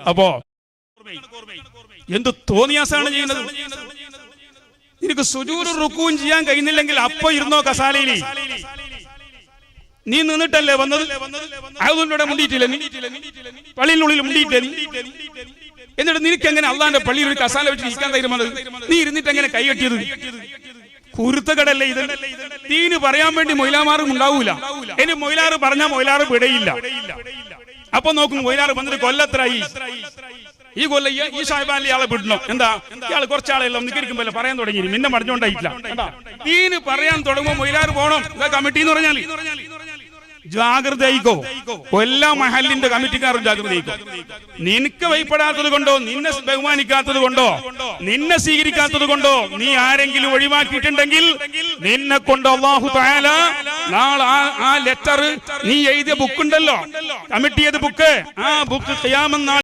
അപ്പോ എന്ത് തോന്നിയാസാണ് ചെയ്യുന്നത്? നിനക്ക് സുജൂദും റുക്കൂഉം ചെയ്യാൻ കഴിയുന്നില്ലെങ്കിൽ അപ്പൊ ഇരുന്നോ കസാലയിൽ. നീ നിന്നിട്ടല്ലേ വന്നത്? അതുകൊണ്ടിവിടെ മുണ്ടിയിട്ടില്ല, പള്ളിയിനുള്ളിൽ മുണ്ടിയിട്ടില്ല. എന്നിട്ട് നിനക്ക് എങ്ങനെ അള്ളാന്റെ പള്ളിയിൽ ഒരു കസാല വെച്ച് ഇരിക്കാൻ തരുന്നത്? നീ ഇരുന്നിട്ട് എങ്ങനെ കൈ കെട്ടിയത്? കുരുത്തകടല്ലേ ഇത്? ദീന് പറയാൻ വേണ്ടി മൊയിലാമാറും ഉണ്ടാവൂല. ഇനി മൊയിലാറ് പറഞ്ഞാൽ മൊയിലാറ് വിടയില്ല. അപ്പൊ നോക്കും മൊയിലാറ് വന്നിട്ട് കൊല്ലത്രായി, ഈ കൊല്ലം ഈ സാഹിബാനിലെ ഇയാളെ വിടണം. എന്താ ഇയാൾ കുറച്ചാളെല്ലാം നിൽക്കുമ്പോൾ പറയാൻ തുടങ്ങി, പിന്നെ മടഞ്ഞോണ്ടായിട്ടില്ല. ദീന് പറയാൻ തുടങ്ങുമ്പോൾ മൊയിലാറ് പോണം. കമ്മിറ്റി എന്ന് പറഞ്ഞാൽ ജാഗ്രത ആയിക്കോ. എല്ലാ മഹലിന്റെ കമ്മിറ്റിക്കാരും ജാഗ്രത ആയിക്കോ. നിനക്ക് ഭയപ്പെടാത്തത് കൊണ്ടോ, നിന്നെ ബഹുമാനിക്കാത്തത് കൊണ്ടോ, നിന്നെ സ്വീകരിക്കാത്തത് കൊണ്ടോ നീ ആരെങ്കിലും ഒഴിവാക്കിയിട്ടുണ്ടെങ്കിൽ നിന്നെ കൊണ്ട് അല്ലാഹു തആല നാളെ ആ ലെറ്റർ നീ എഴുതിയ ബുക്ക് ഉണ്ടല്ലോ, കമ്മിറ്റി ചെയ്ത ബുക്ക്, ആ ബുക്ക് ഖിയാമത്ത് നാൾ